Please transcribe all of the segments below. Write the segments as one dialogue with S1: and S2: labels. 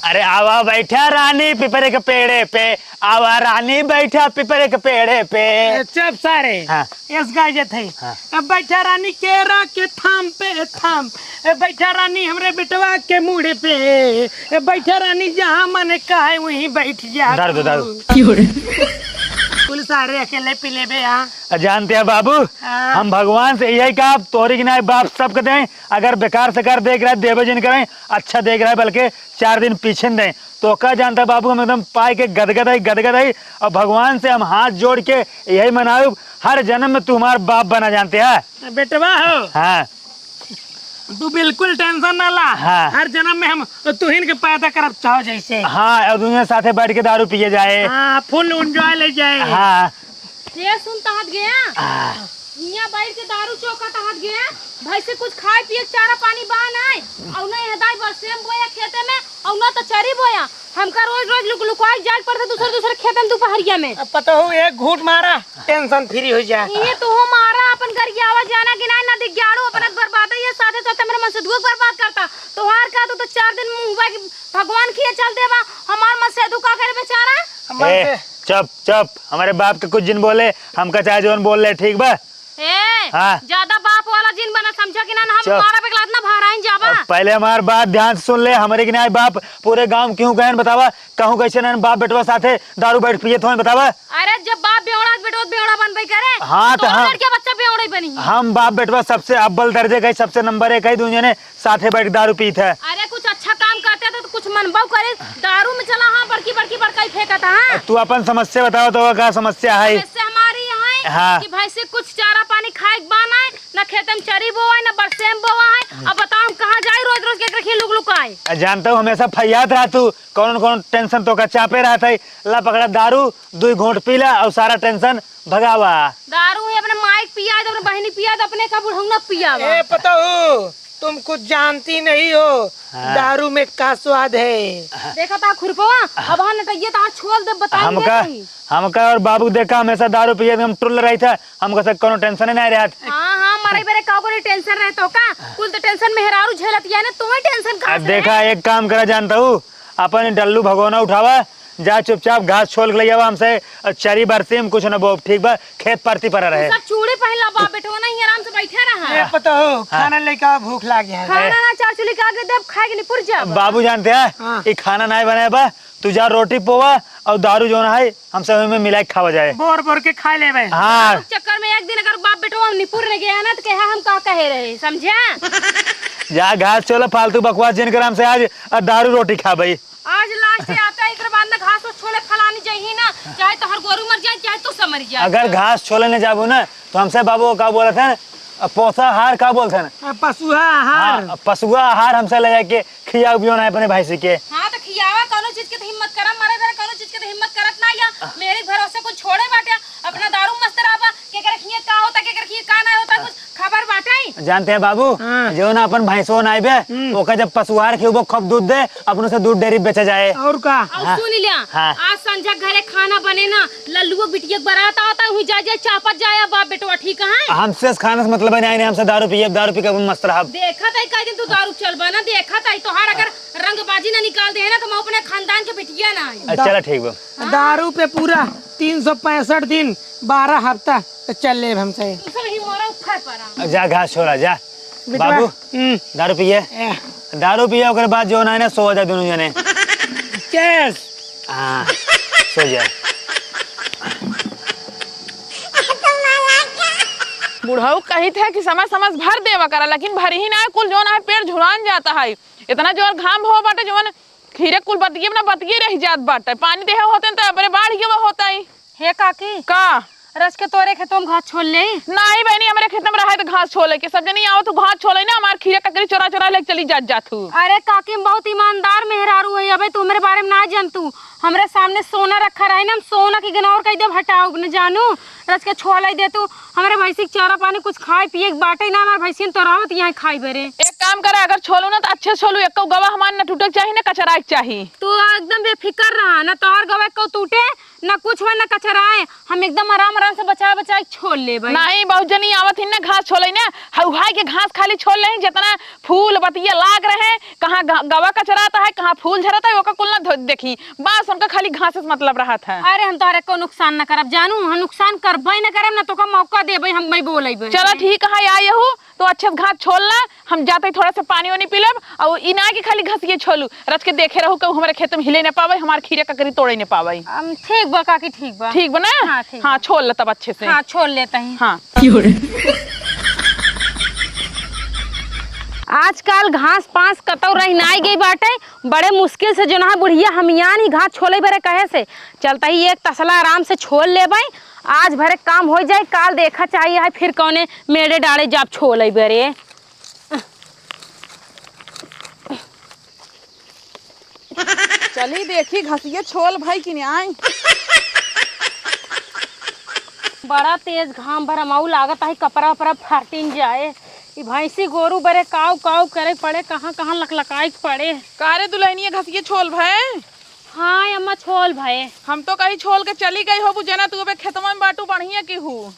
S1: अरे आवा बैठा रानी पिपरे के पेड़े पे, आवा रानी बैठा पिपरे के पेड़े पे।
S2: चुप सारे।
S1: हाँ।
S2: इस गाय जे थे।
S1: हाँ।
S2: अब बैठा रानी केरा के थाम पे थाम, बैठा रानी हमरे बिटवा के मुड़े पे, बैठा रानी जहाँ मन कहे वहीं बैठ जा। कुल सारे अकेले पीले बे। यहाँ
S1: जानते हैं बाबू,
S2: हाँ।
S1: हम भगवान से यही कहा तोरी की नाई बाप सबके दें, अगर बेकार से कर देख रहा है देवे जिन करें, अच्छा देख रहा है बल्कि 4 दिन पीछे दें। तो क्या जानता है बाबू, हम एकदम पाए के गदगद है और भगवान से हम हाथ जोड़ के यही मनाऊ, हर जन्म में तू हमारा बाप बना। जानते हैं
S2: बेटवा हो।
S1: हाँ,
S2: तू बिल्कुल टेंशन ना ला।
S1: हाँ।
S2: हर जन्म में हम तुहिन के पैदा करब चाहो जैसे।
S1: हाँ, और दुनिया साथे बैठ के दारू पिए जाए।
S2: हाँ, फुल एंजॉय ले जाए।
S1: हाँ।
S3: ये सुन तहत गया यहाँ बैठ के दारू चौका तहत गया भाई से कुछ खाए पिए चारा पानी बान आए और ना हदाई बरसेम बोया खेते में और ना तो चरी बोया। हमका रोज रोज लुकाई जाए पड़ता दूसरे खेते में दोपहरिया में।
S2: अब पता हो एक घूट मारा टेंशन फ्री हो जाए।
S3: ये तो हो मारा अपन घर की आवाज जाना कि ना दिख ग्यारो अपना बर्बाद है। ये साथे साथे मेरे मन से दुख बर्बाद करता तो हार का तो 4 दिन मुंह भगवान किए चल देवा हमार मन से दुखा करे बेचारा।
S1: चुप, हमारे बाप के कुछ जिन बोले, हमका चाहे जोन बोल ले, ठीक बा।
S3: हाँ। ज्यादा बाप वाला जिन बना समझा कि ना हम हमारा पे इतना भाराइन जावा।
S1: पहले हमार बात ध्यान से सुन ले, हमारे की नाई बाप पूरे गांव क्यों कहन बतावा, कहूं कैसे ना बाप बेटवा साथे दारू बैठ पिए तो बतावा।
S3: अरे जब बाप बेवड़ा बेवड़ा बनबई करे।
S1: हाँ तो हम
S3: लड़के बच्चा बेवड़ा बनी।
S1: हम बाप बेटवा सबसे अव्वल दर्जे का सबसे नंबर 1 दुनिया ने साथे बैठ दारू पीत है।
S3: अरे कुछ अच्छा काम करते तो कुछ मनबाव करे, दारू में चला। हाँ, बड़की बड़काई फेंका था।
S1: तू अपन समस्या बताओ तो क्या समस्या है?
S3: हमारी यहाँ
S1: हाँ।
S3: कि भाई से कुछ चारा पानी खाए बाना है, ना खेत में चरी बोआ है, ना बरसेम बोआ है। अब बताओ हम कहाँ जाए रोज रोज के रखी लुकाए।
S1: जानता हूँ हमेशा फैयाद रहा तू, कौन टेंशन तो का चापे रहा था। ला पकड़ा दारू 2 घूंट पीला और सारा टेंशन भगावा।
S3: दारू है अपने माइक पिया अपने बहनी पिया अपने का बुढ़ऊ पिया।
S2: पता हो तुम कुछ जानती नहीं हो। हाँ। दारू में का स्वाद है।
S3: देखा था खुरपवा अब हाँ नटइये तो छोड़ दे बताइए।
S1: हमका और बाबू देखा हमेशा दारू पिए हम टुल रही था, हमको सब कोनो टेंशन नहीं रहा।
S3: हाँ, मारे बेरे का कोई टेंशन रहे तो का कुल तो टेंशन मेहरारू झेलत है ना, तुम्हें टेंशन का।
S1: देखा एक काम करा जानता हूँ, अपन डल्लू भगोना उठावा, जा चुपचाप घास छोल के ले जावा हमसे, चरी बरसीम कुछ न बोब, ठीक बा, खेत परती पर रहे।
S3: सब चूड़ी पहला बाप बेटो नहीं आराम से बैठे रहा।
S2: पता हो खाना लेकर भूख लाग गया है।
S3: खाना ना चार चूल्हे का दे खाए के नहीं पुर जा।
S1: बाबू जानते हैं ये खाना नहीं बनाए बा, तू जा रोटी पोवा और दारू जो ना है हम सब में मिला के खावा जाए।
S2: बोर के खा ले।
S1: हाँ,
S3: चक्कर में एक दिन अगर बाप बेटो निपुर ने गया ना तो कहा हम का कहे रहे, समझे?
S1: जा घास चलो फालतू बकवास जिन कर हमसे आज दारू रोटी खा भाई।
S3: आज लास्ट आता है इधर बाद घास और छोले फलानी चाहिए ना, चाहे तो हर गोरू मर जाए चाहे तो समर जाए।
S1: अगर घास छोले ने जाबू ना तो हमसे बाबू का बोला था पोसा आहार का बोलते हैं,
S2: पशुआ आहार।
S1: पशुआ आहार हमसे ले जाके खिया पियो ना अपने भाई के।
S3: हाँ तो खियावा कोनो चीज के तो हिम्मत करा, मारे बेरे कोनो चीज के तो हिम्मत करत ना या मेरे भरोसे कुछ छोड़े बाटे अपना दारू मस्त रहा के रखिए का होता के रखिए का ना होता कुछ खबर बाटे।
S1: जानते हैं बाबू जो ना अपन भैंसो ना आइबे ओका जब पशुआर के वो खूब दूध दे अपन से दूध डेयरी बेचा जाए।
S2: और का
S3: सुन लिया। आज संझा घरे खाना बने ना, लल्लू बिटिया बारात आता हुई जा चापत जाया बाप बेटवा, ठीक है?
S1: हमसे खाने से मतलब नहीं, हमसे दारू पी के मस्त रहा।
S3: देखा था कई दिन तू दारू चलबा ना, देखा था तो हर अगर रंगबाजी ना निकाल दे ना तो मैं अपने खानदान के बिटिया ना।
S1: चला ठीक बा।
S2: दारू पे पूरा 365 दिन 12 हफ्ता तो चल ले हमसे।
S1: जा घास छोड़ा जा बाबू, दारू पिए ओकर बाद जो ना सो जा दोनों जने।
S2: चेस।
S1: हाँ सो जा।
S4: बुढ़ऊ कही थे कि समझ भर देवा करा, लेकिन भरी ही ना कुल जो ना पेड़ झुलान जाता है। इतना जोर घाम हो बाटे जो खीरे कुल बतिये रह जात बाटे, पानी देहे होते तो अपने बाढ़ के वो होता है।
S3: हे काकी
S4: का
S3: रस के तोरे खेतों में घास छोड़ ले।
S4: नहीं बहनी हमारे खेत में रहा है तो घास छोले के सब जनी आओ तो घास छोले ना, हमारे खीरे ककरी चोरा लेके चली जात हूँ।
S3: अरे काकी बहुत ईमानदार मेहरारू है, अबे तू मेरे बारे में ना जानतू। हमरे सामने सोना रखा रहे ना, हम सोना की गनौर कह दे हटाओ न जानू, रस के छोला दे तू हमारे भैंसी के चारा पानी कुछ खाए पिए बाटे ना, हमारे भैंसी तो रावत यहाँ खाई बेरे।
S4: एक काम करे अगर छोलू ना तो अच्छे छोलू, एक गवा हमारे न टूटे चाहिए न कचरा चाहिए।
S3: तू एकदम बेफिक्र रहा ना, तोहर गवा को टूटे ना कुछ हो ना कचराए, हम एकदम आराम आराम से बचा बचा छोड़ ले भाई।
S4: नहीं बहुत जनी आवत ही ना घास छोले ना, हउहाई के घास खाली छोड़ ले, जितना फूल बतिया लाग रहे, कहाँ गवा कचराता है, कहाँ फूल झरता है, ओका कुल ना देखी, बस उनका खाली घास से मतलब रहा था।
S3: अरे हम तोरे को नुकसान ना करब जानू, हम नुकसान करबे ना करब ना, तो का मौका देबे हम मैं बोलेबे।
S4: चलो ठीक है आए हो तो अच्छे से घास छोड़ना, हम जाते थोड़ा सा पानी वानी पी लेब, और इना के खाली घास ये छोलू रच के देखे रहू कहूँ हमारे खेत में हिले न पावे, हमारे खीरे ककरी तोड़े न पावे।
S3: ठीक बा काकी, ठीक बा,
S4: ठीक बना।
S3: हाँ, ठीक
S4: हाँ छोड़ ले तब अच्छे से।
S3: हाँ छोड़ लेते हैं।
S4: हाँ
S3: आजकल घास पास कतौ रहनाई गई बाटे, बड़े मुश्किल से जो ना बुढ़िया हमियान ही घास छोले बरे कहे से चलता ही एक तसला आराम से छोड़ ले भाई, आज भरे काम हो जाए, काल देखा चाहिए है फिर कौने मेरे डाले जाप छोले बरे।
S4: चली देखी घसिए छोल भाई कि नहीं आई।
S3: बड़ा तेज घाम भरा माऊ लागत है, कपड़ा वपड़ा फाटिन जाए, भैंसी गोरू बरे काव काव करे पड़े, कहाँ कहाँ लकलकाई पड़े।
S4: कारे दुल्हनिया घसिए छोल भाई।
S3: हाँ अम्मा छोल भाई।
S4: हम तो कहीं छोल के चली गई हो जना, तू अबे खेतवा में बाटू बढ़िया की हूँ,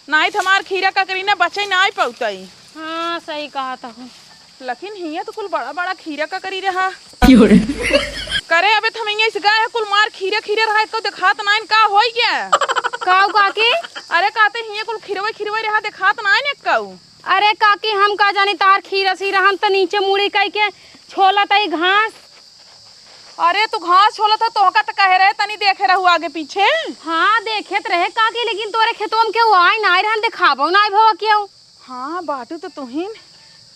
S4: नहीं तो हमार खीरा ककरी ना बचे ना आई पौतई।
S3: हाँ सही कहा था हूँ,
S4: लेकिन हिया तो कुल बड़ा बड़ा खीरा ककरी रहा करे, अबे थमैया इस गाय कुल मार खीरे खीरे रहा को दिखात नाइन का होई गया
S3: काऊ काकी।
S4: अरे कहते हिया कुल खीरवे खीरवे रहा दिखात नाइन एक काऊ।
S3: अरे काकी हम का जानी तार खीरा सीरा, हम तो नीचे मुड़ी कई के छोला तई घास।
S4: अरे तू घास छोला था तो का कहे रहे तनी देखे रहू आगे पीछे।
S3: हाँ देखे तो रहे काकी, लेकिन तोरे खेतों में क्यों आए ना रहन दिखाबो ना भवा क्यों।
S4: हाँ बाटू तो तुहिन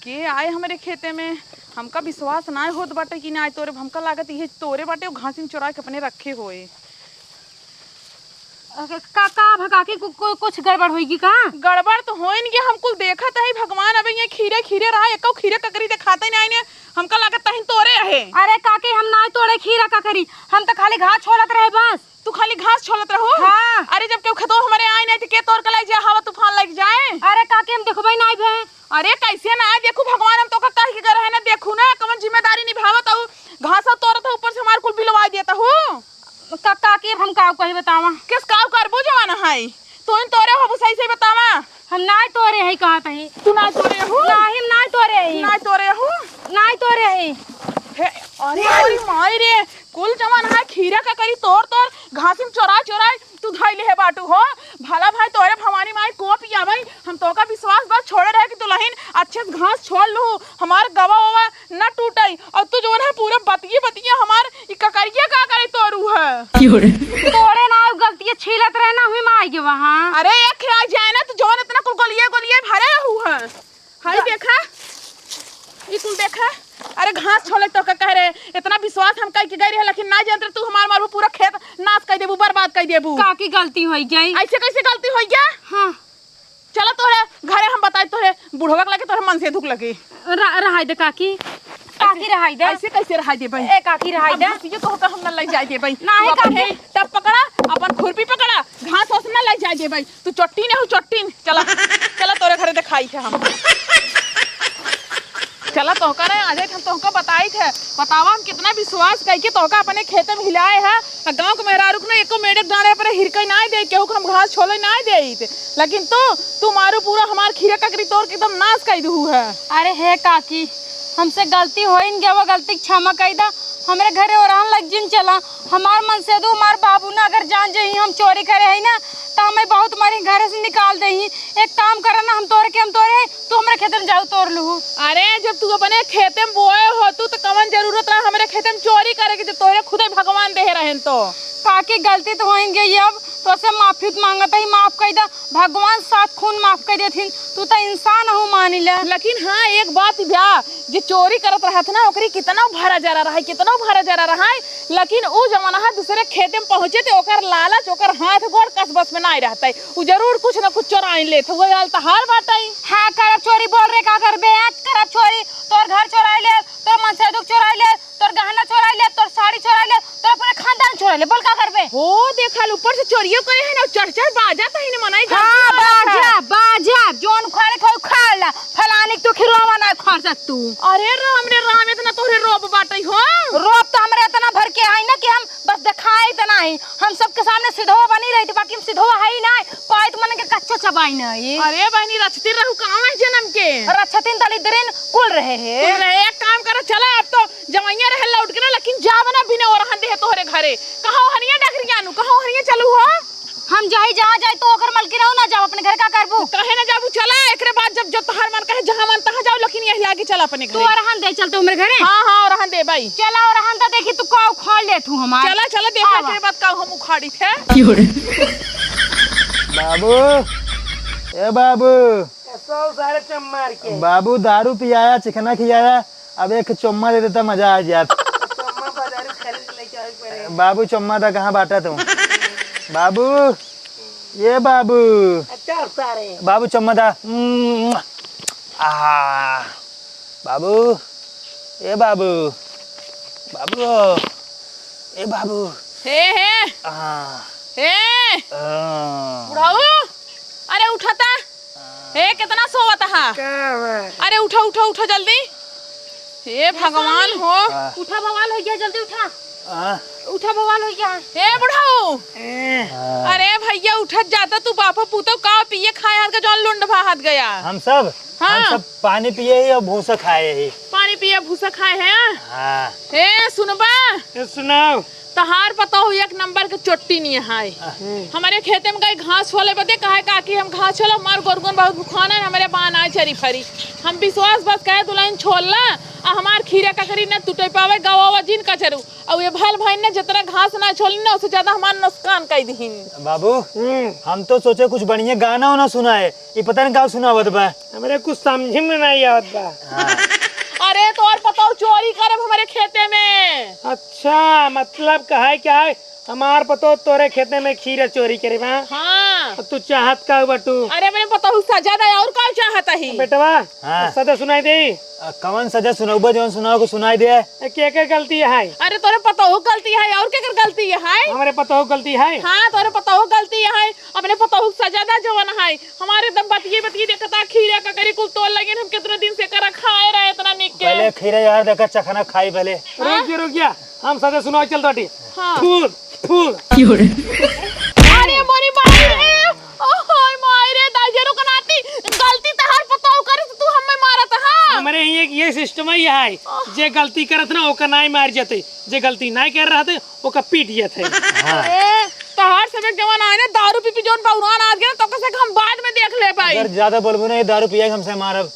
S4: के आए हमारे खेते में, हमका विश्वास ना होत बाटे कि ना तोरे, हमका लागत ये तोरे बाटे घासिन चुरा के अपने रखे होए।
S3: का काकी कुछ गड़बड़ होगी का?
S4: गड़बड़ तो होइन के हम कुल देखत है भगवान, अबे ये खीरे खीरे रहा एको खीरे ककरी दिखाते नहीं ने, हमका लागत तहिन तोरे है।
S3: अरे काकी हम ना तोड़े खीरा ककरी, हम तो खाली घास छोड़त रहे बस।
S4: तू खाली घास छोड़त रहो?
S3: हाँ।
S4: अरे जब केहू खेतो हमारे आए नहीं तो के तोड़ के लग जाए, हवा तूफान लग जाए।
S3: अरे काकी हम देखो भाई ना भे।
S4: अरे कैसे ना देखू भगवान, हम तो का कह के कर रहे ना, देखू ना कमन जिम्मेदारी निभावत हूँ, घास तोड़त हूँ ऊपर से हमार कुल बिलवा देता हूँ।
S3: काकी हम काव कही बतावा,
S4: किस काव करबो जवाना है तो इन तोरे हो सही से बतावा।
S3: हम ना तोरे है कहा तही,
S4: तू ना तोरे हो?
S3: नहीं हम ना तोरे है,
S4: ना तोरे हो,
S3: ना तोरे है।
S4: अरे अरे माई रे, कुल जवान है खीरा का करी तोड़ तोड़ घासिम चोरा चोराई तू धइले है बाटू हो। भला भाई तोरे भवानी माई को पिया भाई, हम तो का विश्वास बस छोड़े रहे कि दुल्हन अच्छे से घास छोड़ लू, हमार गवा ववा न टूटई, और तू जो है पूरा बतिये बतिये हमार ई ककरिया का करे तोरू है।
S3: तोड़े ना गलती छीलत रहे ना हुई माई के वहां।
S4: अरे एक खिला जाए ना तो जोन इतना कुल गोलिये गोलिये भरे हु है। हाय देखा ई कुल देखा, अरे घास छोड़े तो का कह रहे, इतना विश्वास हम कह के गई रहे, लेकिन ना जानते तू हमार मारू पूरा खेत नाश कर देबू, बर्बाद कर देबू।
S3: काकी गलती होई गई।
S4: ऐसे कैसे गलती हो गया?
S3: हाँ
S4: चलो तोरे घरे हम बताए, तोरे बुढ़वा लगे तोरे मन से दुख लगे।
S3: रहाई दे काकी, काकी रहाई दे।
S4: ऐसे कैसे रहाई दे भाई?
S3: ए काकी रहाई दे।
S4: ये तो होकर हम न ले जाए दे भाई।
S3: नहीं काकी।
S4: तब पकड़ा अपन खुरपी पकड़ा, घास ओस न ले जाए दे भाई। तू चट्टी ने हो चट्टी। चला चला तोरे घरे दिखाई थे हम। चला तो करे आज हम तोहका बताई थे, बतावा हम कितना विश्वास करके तोहका अपने खेत में हिलाए है, गांव के मेहरारू को एको मेढक डाले पर हिरकई ना दे, केहू को हम घास छोले ना दे, लेकिन तू मारू पूरा हमार खीरा ककरी तोड़ के एकदम नाश कर दू है।
S3: अरे हे काकी हमसे गलती होइन गया, वो गलती क्षमा कर दा, हमारे घरे औरान लग जिन चला, हमार मन से दो हमार बाबू ना अगर जान जाही हम चोरी करे है ना तो हमें बहुत मारी घरे से निकाल दही। एक काम करा ना, हम तोरे तू हमारे खेत में जाओ तोड़ लू।
S4: अरे जब तू अपने खेते में बोए हो तू तो कवन जरूरत रहा हमारे खेते में चोरी करे की, जब तोरे खुदे भगवान दे रहे तो।
S3: काकी गलती तो होइन गई, अब तो से माफी मांगता ही, माफ कर दा, भगवान साथ खून माफ कर देथिन, तू तो इंसान हो मानी ले।
S4: लेकिन हाँ एक बात भ्या, जे चोरी करत रहत ना ओकरी कितना भरा जरा रहा है, कितना भरा जरा रहा है, लेकिन उ जमाना है दूसरे खेते में पहुंचे थे ओकर लालच ओकर हाथ गोड़ कसबस में नहीं रहता है, उ जरूर कुछ ना कुछ चोराई लेत वो हाल तो हार बात है।
S3: हाँ करब चोरी बोल रहे का करबे, आज करब चोरी, तोर घर चोराई ले, तोर मनसे दुख चोराई ले, तोर गहना चोराई ले, तोर साड़ी चोराई ले, तोर पूरे खानदान चोराई ले, बोल का करबे?
S4: हो देखा ऊपर से चोरियो करे है ना, चढ़ चढ़ बाजा तो ही ने मनाई।
S3: हाँ बाजा बाजा जोन खाने खाओ खा ला, फलानी तू खिरवा ना खा सक तू।
S4: अरे राम रे राम, इतना तोरे रोब बाटई हो।
S3: रोब तो हमरे इतना भर के आई ना कि हम बस दिखाई तो नहीं, हम सबके सामने सिधवा बनी रही थी, बाकी हम सिधवा है ही ना, पाए तो मन के कच्चा चबाई नहीं।
S4: अरे बहनी रचती रहू कहाँ है जन्म के
S3: रक्षतिन दलिद्रीन कुल रहे हैं।
S4: रहे एक काम करो चला अब तो जवाइया रहे लौट के ना, लेकिन जावना बिना और हंदे है तोहरे घरे कहाँ हरिया डकरिया नु कहाँ हरिया चलू हो।
S3: हम जाई जहाँ जाए तो ओकर मलकी रहू ना जाओ अपने घर का करबू।
S4: कहे ना जाबू चला एकरे बाद जब जो तोहर मन कहे जहाँ मन तहाँ जाओ, लेकिन यही लागे चला अपने
S3: तू
S4: घरे।
S3: अरहन दे चल तू मेरे घरे।
S4: हाँ हाँ और दे भाई
S3: चला अरहन दा देखी तू का खोल ले तू हमार।
S4: चला चला देखा के बाद का हम उखाड़ी थे।
S1: बाबू ए बाबू
S2: 100 साढ़े चम्मार के
S1: बाबू दारू पियाया चिकना खिलाया, अब एक चुम्मा दे देता मजा आ जात।
S2: चम्मा बाजार से खरीद लेके आए पड़े।
S1: बाबू चुम्मा था कहाँ बांटा तुम बाबू, ये बाबू
S2: अच्छा सारे
S1: बाबू चुम्मा था। बाबू ए बाबू बाबू ए बाबू
S4: हे बुढ़ाऊ अरे उठाता हे कितना सोवता है। अरे उठा उठा उठा जल्दी। हे भगवान हो
S3: उठा बवाल हो गया, जल्दी उठा
S1: हाँ।
S3: उठा बवाल हो गया।
S4: हे बुढ़ाऊ अरे भैया उठत जाता तू बापा पूतो का पिए खाए हाथ का जौन लुंड भात गया।
S1: हम सब पानी पिए ही और भूसा खाए ही।
S4: पानी पिए भूसा खाए हैं।
S1: हाँ।
S4: हे सुनबा
S2: सुनाओ
S4: तहार पता हो एक नंबर के चोट्टी नहीं है। हमारे खेते में गए घास वाले बदे कहे काकी हम घास छोला हमार गोरगोन बहुत भुखाना है, हमारे बान आए चरी फरी हम विश्वास बस कहे दुलाइन छोड़ला आ हमार खीरा ककरी न टूटे पावे गवावा जिन कचरू और ये भल भाई ने जितना घास ना छोड़ली ना उससे ज्यादा हमार नुकसान कर दीन।
S1: बाबू हम तो सोचे कुछ बढ़िया गाना होना सुना है, ये पता नहीं क्या सुना बा
S2: हमारे कुछ समझ में नहीं आवत बा।
S4: अरे तो और पता हो चोरी करे हमारे खेते में।
S2: अच्छा मतलब कहा है क्या है हमार पतो तोरे खेते में खीरा चोरी करे बा।
S4: हाँ
S2: तू चाहत का बटू।
S4: अरे मैंने पता हो सजा दे और क्या चाहता ही
S2: बेटवा
S1: हाँ।
S2: सदा सुनाई दे।
S1: कौन सजा सुनाऊबा जो सुनाओ को सुनाई दे।
S2: के गलती है।
S4: अरे तोरे पता हो गलती है और क्या गलती है।
S2: हमारे पता हो गलती है।
S4: हाँ तोरे पता हो गलती है, अपने पता हो सजा दा जवन है हमारे दम बतिये बतिये देखता खीरा का करी कुल तोल लगे हम कितने दिन से करा खाए रहे इतना निक के।
S1: पहले खीरा यार देखा चखना खाई पहले।
S2: रुक गया हम सदा सुनाओ चल तोटी।
S4: हाँ।
S2: फूल फूल
S4: अरे मोरी माई रे ओए माई रे दाजरो कनाती गलती तहार पता हो करे तू हमें मारत हां।
S2: हमारे ये सिस्टम ही है जे गलती करत ना ओका नाई मार जाते, जे गलती नहीं कर रहा थे ओका पीट जाते।
S4: अरे तहार सब जवान आए ना दारू पी पी जोन पौरान आ गया तो कैसे हम बाद में देख ले भाई।
S1: अगर ज्यादा बोलबो ना ये दारू पिया हमसे मारब।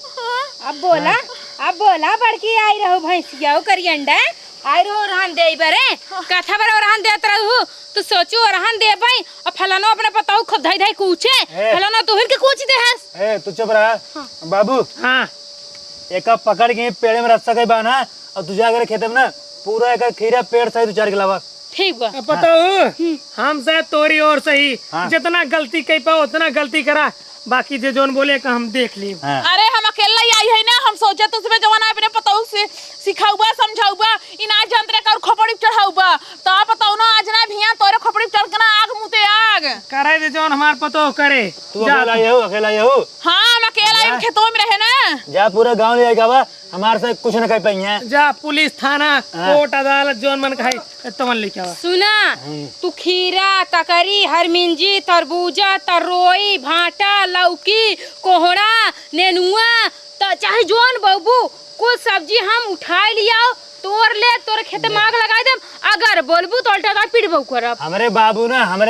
S3: अब बोला बड़की आई रहो भैंसिया करियंडा आई रहो रहन दे बरे कथा बरे रहन देत रहू तू सोचू रहन दे भाई और फलानो अपने पताऊ खुद धाई धाई कूचे फलानो तोहर के कूच दे हस।
S1: ए तू चुप रहा बाबू।
S2: हां
S1: एक पकड़ के पेड़ में रस्सा के बाना और तुझे अगर खेते में ना पूरा एक खीरा पेड़ सही 2-4 किलो
S3: ठीक बा।
S2: पता हो हम से तोरी और सही जितना गलती कई पाओ उतना गलती करा, बाकी जे जोन बोले का हम देख ली।
S4: अरे हम अकेला ही आई है ना, हम सोचे तो उसमें जवान अपने पताऊ से सिखाऊबा समझाऊबा इना जंत्र का और खोपड़ी चढ़ाऊबा तो आप बताओ ना आज ना भिया तोरे खोपड़ी चढ़ के ना आग मुते आग
S2: करे दे जोन हमार पतो करे।
S1: तू अकेला ये हो।
S4: हां हम अकेला इन खेतों में रहे ना।
S1: जा पूरा गांव ले आएगा बा हमारे से कुछ न कह पाई है।
S2: जा पुलिस थाना कोर्ट अदालत जोन मन कहे तमन लेके आवा।
S3: सुना तू खीरा ककरी हरमिंजी तरबूजा तरोई भाटा लौकी कोहड़ा नेनुआ तो चाहे जोन बाबू कुछ सब्जी हम उठाए लिया तोर ले तोर खेते में आग लगा दे, अगर बोलबू तो उल्टा पीटबू करब।
S1: हमारे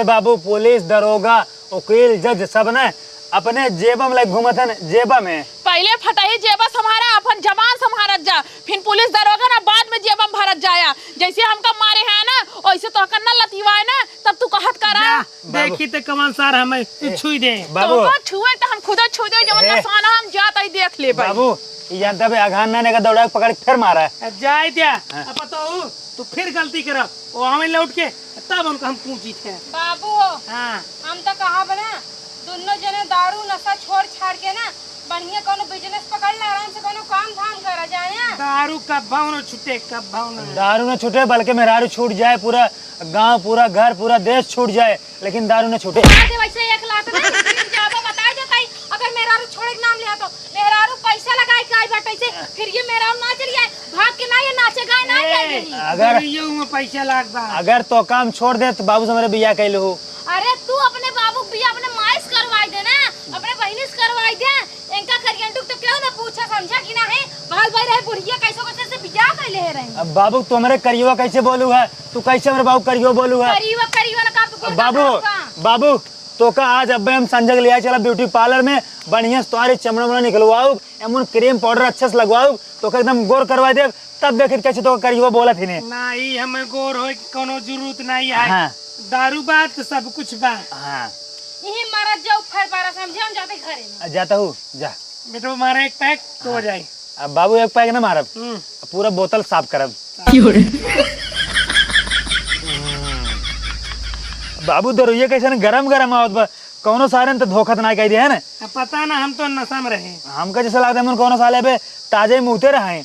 S1: बाबू पुलिस दरोगा वकील जज सब ने अपने जेबम लाइक घूमतन जेबा में
S4: पहले फटाई जेबा संभारा अपन जवान संभारत जा फिर पुलिस दरोगा ना बाद में जेबम भरत जाया जैसे हमका मारे हैं ना वैसे तो करना लतीवा है ना तब तू कहत करा
S2: देखी ते कमान सार हमें छुई दे
S1: बाबू
S4: तो छुए तो हम खुद छुई दे जब नसाना हम जाता ही देख ले भाई।
S1: बाबू ये जानता है अघान ने का दौड़ा पकड़ के फिर मारा है।
S2: जाए क्या पता हो तू फिर गलती करा वो हमें लौट के तब उनको हम पूछी थे।
S3: बाबू
S2: हाँ
S3: हम तो कहा बना दोनों जने दारू नशा छोड़ छाड़ के ना बढ़िया कोनो बिजनेस पकड़ ले आराम से कोनो काम धाम करा जाए।
S2: दारू का भाव छूटे कब भाव
S1: दारू न छूटे बल्कि मेहरारू छूट जाए पूरा गांव पूरा घर पूरा देश छूट जाए लेकिन दारू न छूटे।
S3: वैसे एक लात ना जाबा बता देता अगर मेहरारू छोड़े नाम लिया तो मेहरारू पैसा लगाए के आई बाटे से फिर ये मेहरारू ना चली आए भाग के ना ये नाचे गाए ना जाएगी।
S1: अगर
S2: में पैसा लाग बा
S1: अगर तो काम छोड़ दे तो बाबू से मेरे बिया कैलू।
S3: अरे तू अपने बाबू भी अपने माइस करवाई दे ना, अपने बहनी से करवाई दे। इनका करियंडू तो क्यों ना पूछा समझा कि ना है भाल भाई रहे बुढ़िया कैसे से बियाह कैले है रहे।
S1: अब बाबू तुम्हारे करियो कैसे बोलू है, तू कैसे मेरे बाबू करियो बोलू है।
S3: करीब ना काम तो
S1: बाबू बाबू तो का आज अब हम संजय के लिया चला ब्यूटी पार्लर में, बढ़िया से तुम्हारी चमड़ा वमड़ा निकलवाऊ, एमन क्रीम पाउडर अच्छे से लगवाऊ तो एकदम गोर करवा दे, तब देख कैसे तो करियो बोला थी ने।
S2: नहीं हमें गोर हो कोनो जरूरत नहीं है।
S1: हाँ।
S2: दारू बात तो सब कुछ बा।
S1: हाँ
S3: यही मारा जाओ फर पारा समझे हम जाते घरे में।
S1: जाता हूँ जा।
S2: बेटो मारा एक पैक तो हो जाए।
S1: अब बाबू एक पैक ना मारब, पूरा बोतल साफ करब। बाबू दरुइया कैसे गरम गरम आवत बा, कौनो सारे तो धोखा तो ना कह दिया है ना।
S2: पता ना हम तो नशा में रहे।
S1: हमका जैसा लगता है मन कौनो साले पे ताजे मुँहते रहे।